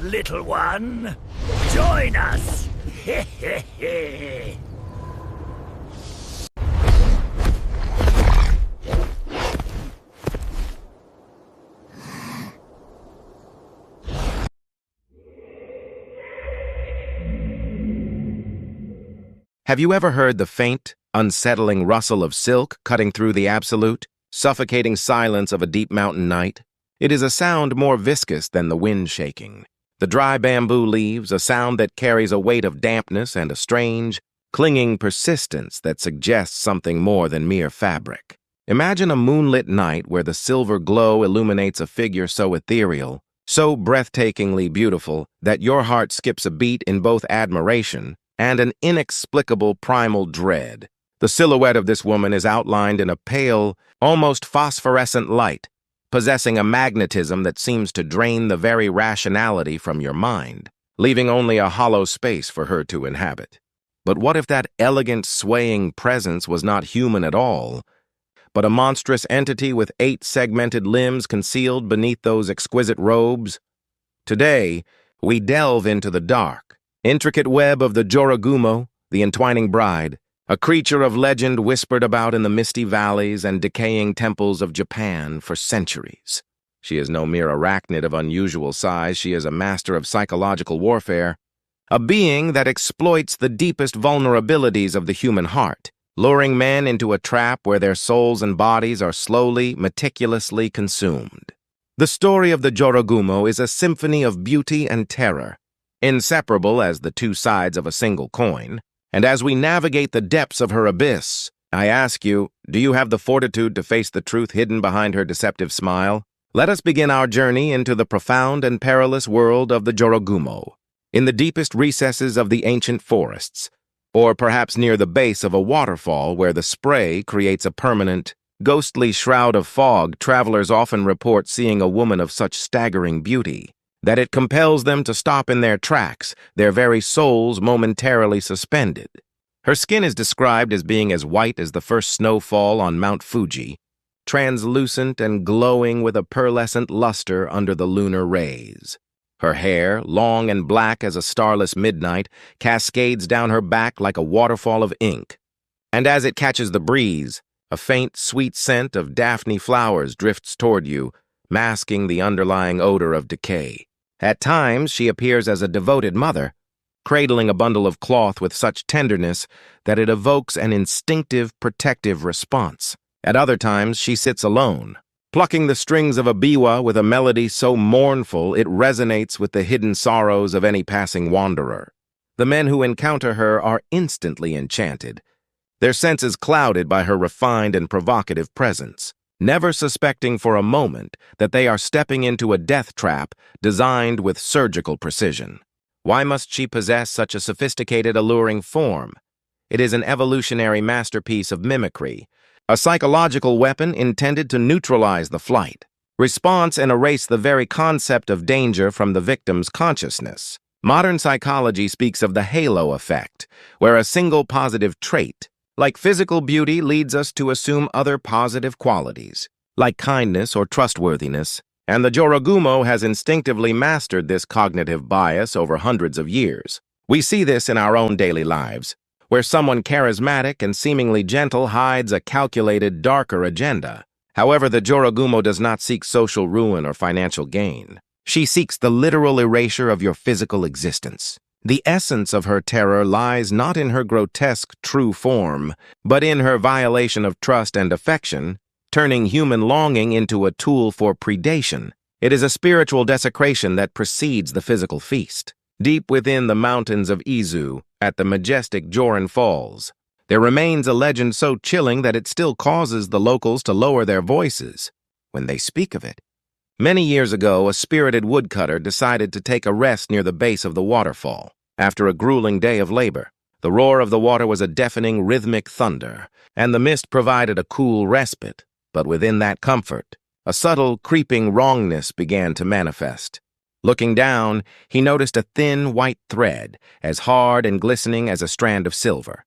little one. Join us! Have you ever heard the faint, unsettling rustle of silk cutting through the absolute, suffocating silence of a deep mountain night? It is a sound more viscous than the wind shaking. The dry bamboo leaves, a sound that carries a weight of dampness and a strange, clinging persistence that suggests something more than mere fabric. Imagine a moonlit night where the silver glow illuminates a figure so ethereal, so breathtakingly beautiful that your heart skips a beat in both admiration and an inexplicable primal dread. The silhouette of this woman is outlined in a pale, almost phosphorescent light, possessing a magnetism that seems to drain the very rationality from your mind, leaving only a hollow space for her to inhabit. But what if that elegant, swaying presence was not human at all, but a monstrous entity with 8 segmented limbs concealed beneath those exquisite robes? Today, we delve into the dark, intricate web of the Jorogumo, the entwining bride, a creature of legend whispered about in the misty valleys and decaying temples of Japan for centuries. She is no mere arachnid of unusual size, she is a master of psychological warfare, a being that exploits the deepest vulnerabilities of the human heart, luring men into a trap where their souls and bodies are slowly, meticulously consumed. The story of the Jorogumo is a symphony of beauty and terror, inseparable as the two sides of a single coin, and as we navigate the depths of her abyss, I ask you, do you have the fortitude to face the truth hidden behind her deceptive smile? Let us begin our journey into the profound and perilous world of the Jorogumo, in the deepest recesses of the ancient forests, or perhaps near the base of a waterfall where the spray creates a permanent, ghostly shroud of fog. Travelers often report seeing a woman of such staggering beauty that it compels them to stop in their tracks, their very souls momentarily suspended. Her skin is described as being as white as the first snowfall on Mount Fuji, translucent and glowing with a pearlescent luster under the lunar rays. Her hair, long and black as a starless midnight, cascades down her back like a waterfall of ink, and as it catches the breeze, a faint, sweet scent of Daphne flowers drifts toward you, masking the underlying odor of decay. At times, she appears as a devoted mother, cradling a bundle of cloth with such tenderness that it evokes an instinctive, protective response. At other times, she sits alone, plucking the strings of a biwa with a melody so mournful it resonates with the hidden sorrows of any passing wanderer. The men who encounter her are instantly enchanted, their senses clouded by her refined and provocative presence, never suspecting for a moment that they are stepping into a death trap designed with surgical precision. Why must she possess such a sophisticated, alluring form? It is an evolutionary masterpiece of mimicry, a psychological weapon intended to neutralize the flight, response, and erase the very concept of danger from the victim's consciousness. Modern psychology speaks of the halo effect, where a single positive trait, like physical beauty, leads us to assume other positive qualities, like kindness or trustworthiness, and the Jorogumo has instinctively mastered this cognitive bias over hundreds of years. We see this in our own daily lives, where someone charismatic and seemingly gentle hides a calculated, darker agenda. However, the Jorogumo does not seek social ruin or financial gain. She seeks the literal erasure of your physical existence. The essence of her terror lies not in her grotesque true form, but in her violation of trust and affection, turning human longing into a tool for predation. It is a spiritual desecration that precedes the physical feast. Deep within the mountains of Izu, at the majestic Joran Falls, there remains a legend so chilling that it still causes the locals to lower their voices when they speak of it. Many years ago, a spirited woodcutter decided to take a rest near the base of the waterfall. After a grueling day of labor, the roar of the water was a deafening rhythmic thunder, and the mist provided a cool respite. But within that comfort, a subtle, creeping wrongness began to manifest. Looking down, he noticed a thin, white thread, as hard and glistening as a strand of silver,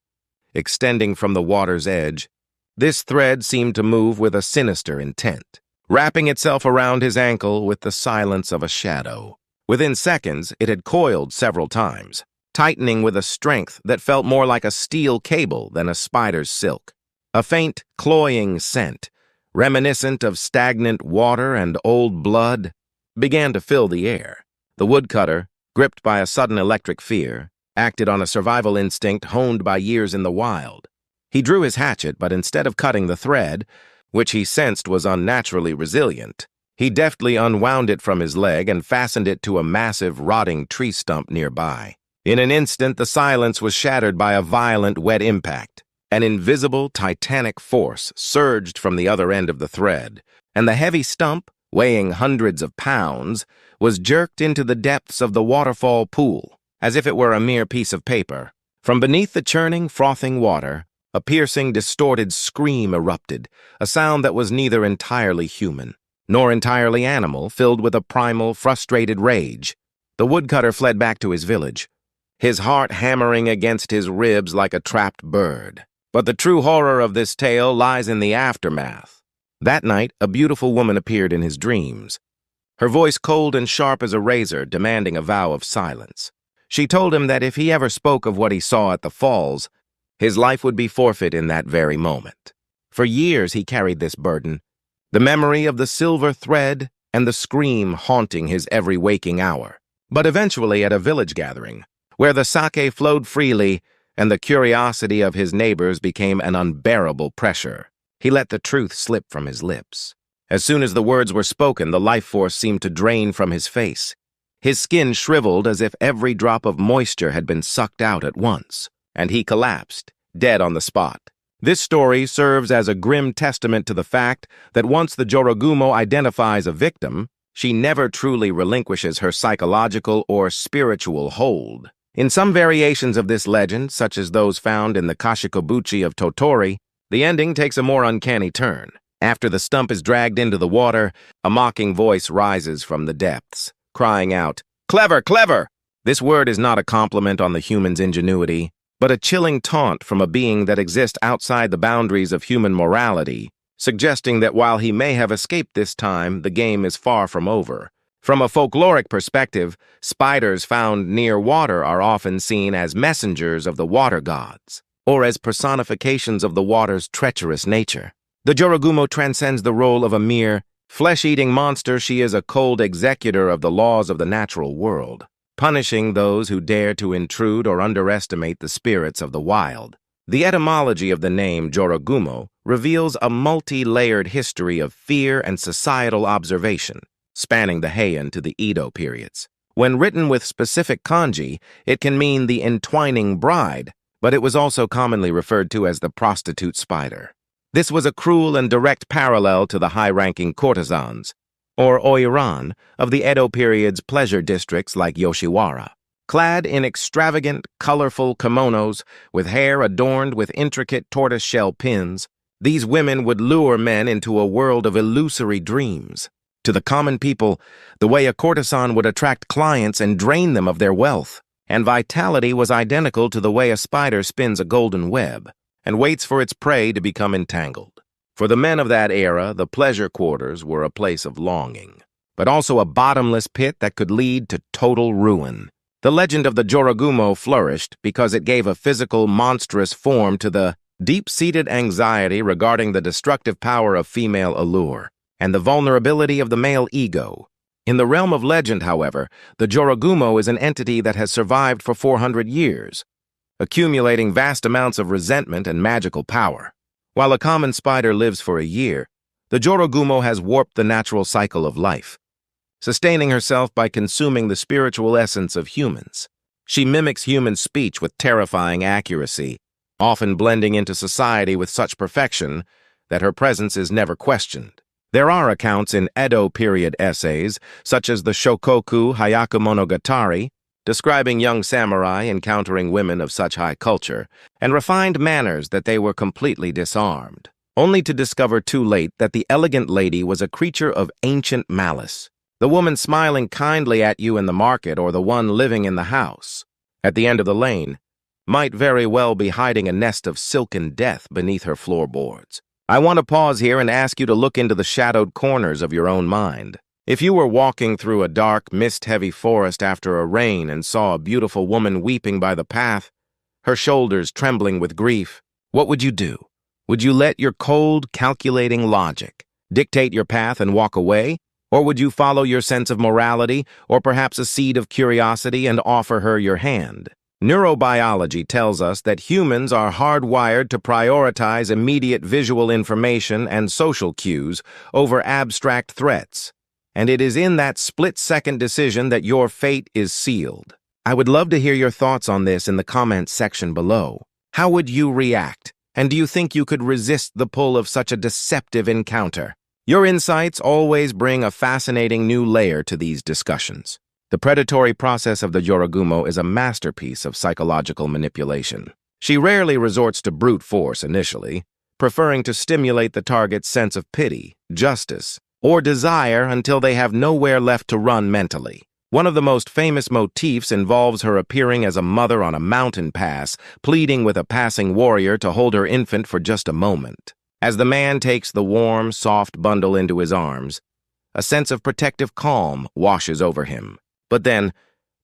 extending from the water's edge. This thread seemed to move with a sinister intent, wrapping itself around his ankle with the silence of a shadow. Within seconds, it had coiled several times, tightening with a strength that felt more like a steel cable than a spider's silk. A faint, cloying scent, reminiscent of stagnant water and old blood, began to fill the air. The woodcutter, gripped by a sudden electric fear, acted on a survival instinct honed by years in the wild. He drew his hatchet, but instead of cutting the thread, which he sensed was unnaturally resilient, he deftly unwound it from his leg and fastened it to a massive, rotting tree stump nearby. In an instant, the silence was shattered by a violent, wet impact. An invisible, titanic force surged from the other end of the thread, and the heavy stump, weighing hundreds of pounds, was jerked into the depths of the Waterfall pool, as if it were a mere piece of paper. From beneath the churning, frothing water, a piercing, distorted scream erupted, a sound that was neither entirely human, nor entirely animal, filled with a primal, frustrated rage. The woodcutter fled back to his village, his heart hammering against his ribs like a trapped bird. But the true horror of this tale lies in the aftermath. That night, a beautiful woman appeared in his dreams, her voice cold and sharp as a razor, demanding a vow of silence. She told him that if he ever spoke of what he saw at the falls, his life would be forfeit in that very moment. For years he carried this burden, the memory of the silver thread and the scream haunting his every waking hour. But eventually, at a village gathering, where the sake flowed freely and the curiosity of his neighbors became an unbearable pressure, he let the truth slip from his lips. As soon as the words were spoken, the life force seemed to drain from his face. His skin shriveled as if every drop of moisture had been sucked out at once, and he collapsed, dead on the spot. This story serves as a grim testament to the fact that once the Jorogumo identifies a victim, she never truly relinquishes her psychological or spiritual hold. In some variations of this legend, such as those found in the Kashikobuchi of Totori, the ending takes a more uncanny turn. After the stump is dragged into the water, a mocking voice rises from the depths, crying out, "Clever, clever!" This word is not a compliment on the human's ingenuity, but a chilling taunt from a being that exists outside the boundaries of human morality, suggesting that while he may have escaped this time, the game is far from over. From a folkloric perspective, spiders found near water are often seen as messengers of the water gods, or as personifications of the water's treacherous nature. The Jorogumo transcends the role of a mere flesh-eating monster. She is a cold executor of the laws of the natural world, punishing those who dare to intrude or underestimate the spirits of the wild. The etymology of the name Jorogumo reveals a multi-layered history of fear and societal observation, spanning the Heian to the Edo periods. When written with specific kanji, it can mean the entwining bride, but it was also commonly referred to as the prostitute spider. This was a cruel and direct parallel to the high-ranking courtesans, or oiran, of the Edo period's pleasure districts like Yoshiwara. Clad in extravagant, colorful kimonos, with hair adorned with intricate tortoise-shell pins, these women would lure men into a world of illusory dreams. To the common people, the way a courtesan would attract clients and drain them of their wealth and vitality was identical to the way a spider spins a golden web and waits for its prey to become entangled. For the men of that era, the pleasure quarters were a place of longing, but also a bottomless pit that could lead to total ruin. The legend of the Jorogumo flourished because it gave a physical, monstrous form to the deep-seated anxiety regarding the destructive power of female allure and the vulnerability of the male ego. In the realm of legend, however, the Jorogumo is an entity that has survived for 400 years, accumulating vast amounts of resentment and magical power. While a common spider lives for a year, the Jorogumo has warped the natural cycle of life, sustaining herself by consuming the spiritual essence of humans. She mimics human speech with terrifying accuracy, often blending into society with such perfection that her presence is never questioned. There are accounts in Edo period essays, such as the Shokoku Hyaku Monogatari, describing young samurai encountering women of such high culture and refined manners that they were completely disarmed, only to discover too late that the elegant lady was a creature of ancient malice, the woman smiling kindly at you in the market or the one living in the house at the end of the lane might very well be hiding a nest of silken death beneath her floorboards. I want to pause here and ask you to look into the shadowed corners of your own mind. If you were walking through a dark, mist-heavy forest after a rain and saw a beautiful woman weeping by the path, her shoulders trembling with grief, what would you do? Would you let your cold, calculating logic dictate your path and walk away? Or would you follow your sense of morality, or perhaps a seed of curiosity, and offer her your hand? Neurobiology tells us that humans are hardwired to prioritize immediate visual information and social cues over abstract threats. And it is in that split-second decision that your fate is sealed. I would love to hear your thoughts on this in the comments section below. How would you react? And do you think you could resist the pull of such a deceptive encounter? Your insights always bring a fascinating new layer to these discussions. The predatory process of the Jorogumo is a masterpiece of psychological manipulation. She rarely resorts to brute force initially, preferring to stimulate the target's sense of pity, justice, or desire until they have nowhere left to run mentally. One of the most famous motifs involves her appearing as a mother on a mountain pass, pleading with a passing warrior to hold her infant for just a moment. As the man takes the warm, soft bundle into his arms, a sense of protective calm washes over him. But then,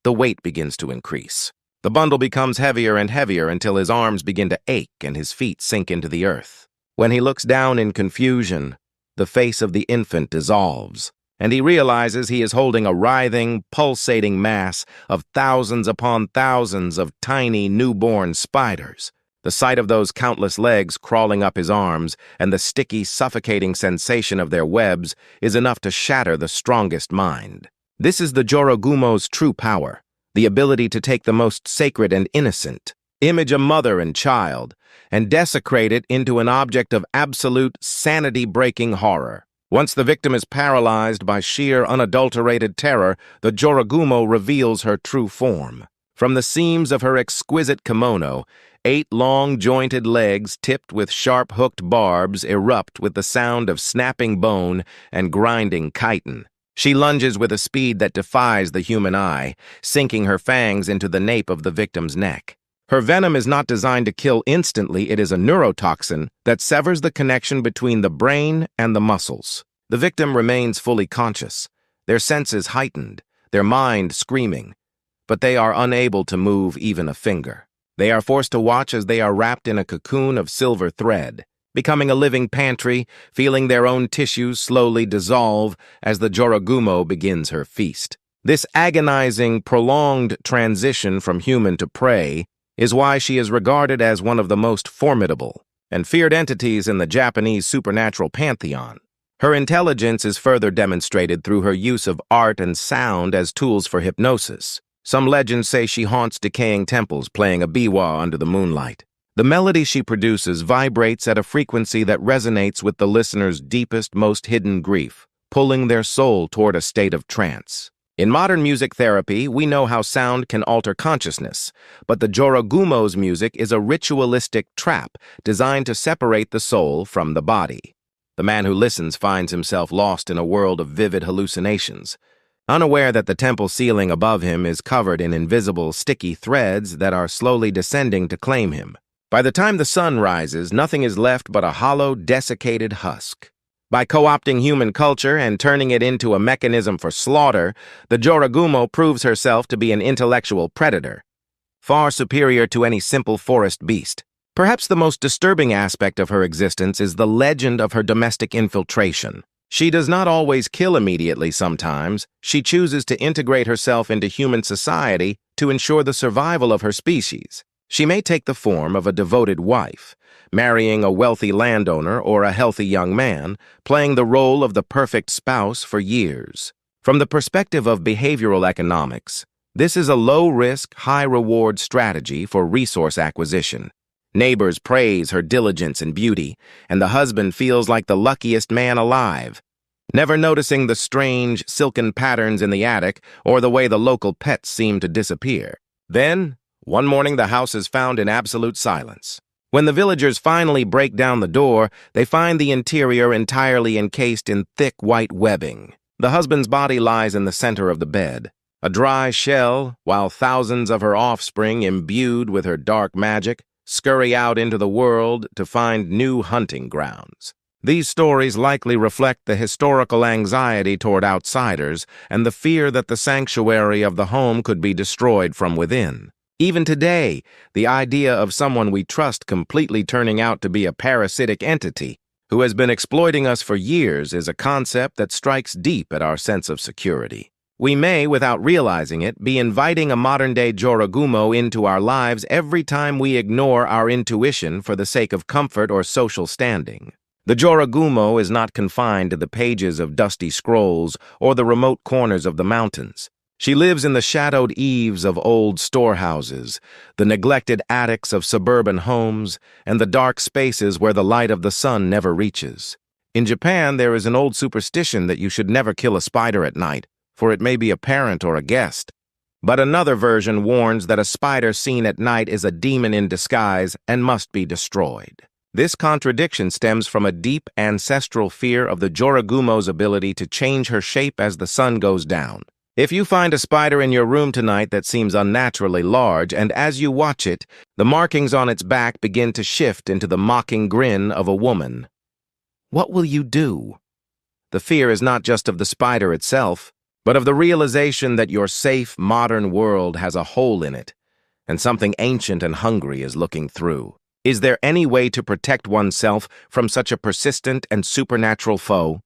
the weight begins to increase. The bundle becomes heavier and heavier until his arms begin to ache and his feet sink into the earth. When he looks down in confusion, the face of the infant dissolves, and he realizes he is holding a writhing, pulsating mass of thousands upon thousands of tiny newborn spiders. The sight of those countless legs crawling up his arms and the sticky, suffocating sensation of their webs is enough to shatter the strongest mind. This is the Jorogumo's true power, the ability to take the most sacred and innocent, image a mother and child, and desecrate it into an object of absolute, sanity-breaking horror. Once the victim is paralyzed by sheer, unadulterated terror, the Jorogumo reveals her true form. From the seams of her exquisite kimono, 8 long, jointed legs tipped with sharp, hooked barbs erupt with the sound of snapping bone and grinding chitin. She lunges with a speed that defies the human eye, sinking her fangs into the nape of the victim's neck. Her venom is not designed to kill instantly. It is a neurotoxin that severs the connection between the brain and the muscles. The victim remains fully conscious, their senses heightened, their mind screaming, but they are unable to move even a finger. They are forced to watch as they are wrapped in a cocoon of silver thread, becoming a living pantry, feeling their own tissues slowly dissolve as the Jorogumo begins her feast. This agonizing, prolonged transition from human to prey is why she is regarded as one of the most formidable and feared entities in the Japanese supernatural pantheon. Her intelligence is further demonstrated through her use of art and sound as tools for hypnosis. Some legends say she haunts decaying temples playing a biwa under the moonlight. The melody she produces vibrates at a frequency that resonates with the listener's deepest, most hidden grief, pulling their soul toward a state of trance. In modern music therapy, we know how sound can alter consciousness, but the Jorogumo's music is a ritualistic trap designed to separate the soul from the body. The man who listens finds himself lost in a world of vivid hallucinations, unaware that the temple ceiling above him is covered in invisible, sticky threads that are slowly descending to claim him. By the time the sun rises, nothing is left but a hollow, desiccated husk. By co-opting human culture and turning it into a mechanism for slaughter, the Jorogumo proves herself to be an intellectual predator, far superior to any simple forest beast. Perhaps the most disturbing aspect of her existence is the legend of her domestic infiltration. She does not always kill immediately sometimes. She chooses to integrate herself into human society to ensure the survival of her species. She may take the form of a devoted wife, marrying a wealthy landowner or a healthy young man, playing the role of the perfect spouse for years. From the perspective of behavioral economics, this is a low-risk, high-reward strategy for resource acquisition. Neighbors praise her diligence and beauty, and the husband feels like the luckiest man alive, never noticing the strange, silken patterns in the attic or the way the local pets seem to disappear. Then, one morning the house is found in absolute silence. When the villagers finally break down the door, they find the interior entirely encased in thick white webbing. The husband's body lies in the center of the bed, a dry shell, while thousands of her offspring, imbued with her dark magic, scurry out into the world to find new hunting grounds. These stories likely reflect the historical anxiety toward outsiders and the fear that the sanctuary of the home could be destroyed from within. Even today, the idea of someone we trust completely turning out to be a parasitic entity who has been exploiting us for years is a concept that strikes deep at our sense of security. We may, without realizing it, be inviting a modern-day Jorogumo into our lives every time we ignore our intuition for the sake of comfort or social standing. The Jorogumo is not confined to the pages of dusty scrolls or the remote corners of the mountains. She lives in the shadowed eaves of old storehouses, the neglected attics of suburban homes, and the dark spaces where the light of the sun never reaches. In Japan, there is an old superstition that you should never kill a spider at night, for it may be a parent or a guest. But another version warns that a spider seen at night is a demon in disguise and must be destroyed. This contradiction stems from a deep ancestral fear of the Jorogumo's ability to change her shape as the sun goes down. If you find a spider in your room tonight that seems unnaturally large, and as you watch it, the markings on its back begin to shift into the mocking grin of a woman, what will you do? The fear is not just of the spider itself, but of the realization that your safe, modern world has a hole in it, and something ancient and hungry is looking through. Is there any way to protect oneself from such a persistent and supernatural foe?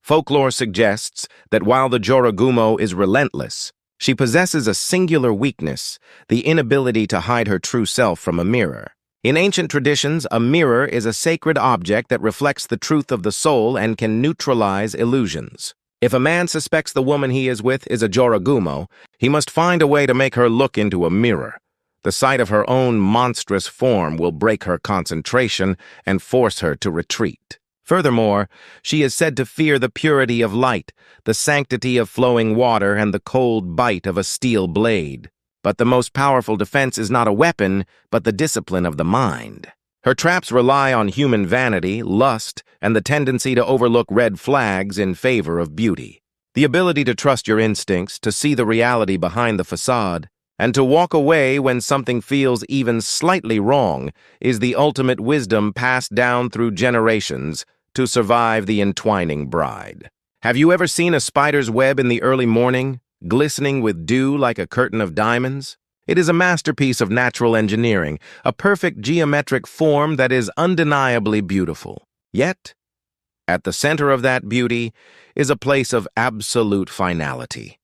Folklore suggests that while the Jorogumo is relentless, she possesses a singular weakness, the inability to hide her true self from a mirror. In ancient traditions, a mirror is a sacred object that reflects the truth of the soul and can neutralize illusions. If a man suspects the woman he is with is a Jorogumo, he must find a way to make her look into a mirror. The sight of her own monstrous form will break her concentration and force her to retreat. Furthermore, she is said to fear the purity of light, the sanctity of flowing water, and the cold bite of a steel blade. But the most powerful defense is not a weapon, but the discipline of the mind. Her traps rely on human vanity, lust, and the tendency to overlook red flags in favor of beauty. The ability to trust your instincts, to see the reality behind the facade, and to walk away when something feels even slightly wrong is the ultimate wisdom passed down through generations to survive the entwining bride. Have you ever seen a spider's web in the early morning, glistening with dew like a curtain of diamonds? It is a masterpiece of natural engineering, a perfect geometric form that is undeniably beautiful. Yet, at the center of that beauty is a place of absolute finality.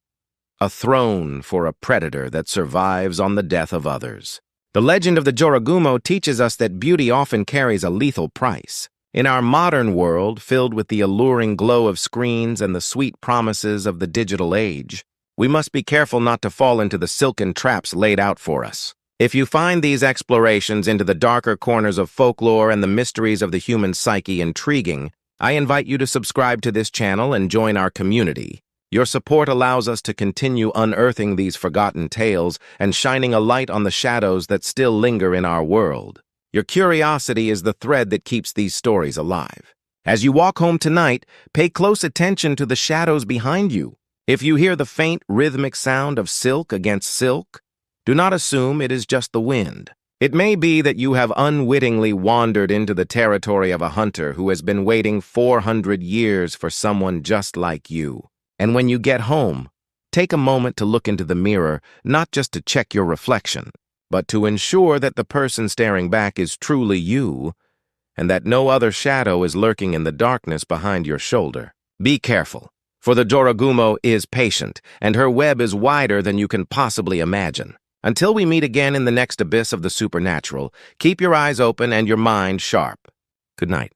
A throne for a predator that survives on the death of others. The legend of the Jorogumo teaches us that beauty often carries a lethal price. In our modern world, filled with the alluring glow of screens and the sweet promises of the digital age, we must be careful not to fall into the silken traps laid out for us. If you find these explorations into the darker corners of folklore and the mysteries of the human psyche intriguing, I invite you to subscribe to this channel and join our community. Your support allows us to continue unearthing these forgotten tales and shining a light on the shadows that still linger in our world. Your curiosity is the thread that keeps these stories alive. As you walk home tonight, pay close attention to the shadows behind you. If you hear the faint, rhythmic sound of silk against silk, do not assume it is just the wind. It may be that you have unwittingly wandered into the territory of a hunter who has been waiting 400 years for someone just like you. And when you get home, take a moment to look into the mirror, not just to check your reflection, but to ensure that the person staring back is truly you, and that no other shadow is lurking in the darkness behind your shoulder. Be careful, for the Jorogumo is patient, and her web is wider than you can possibly imagine. Until we meet again in the next abyss of the supernatural, keep your eyes open and your mind sharp. Good night.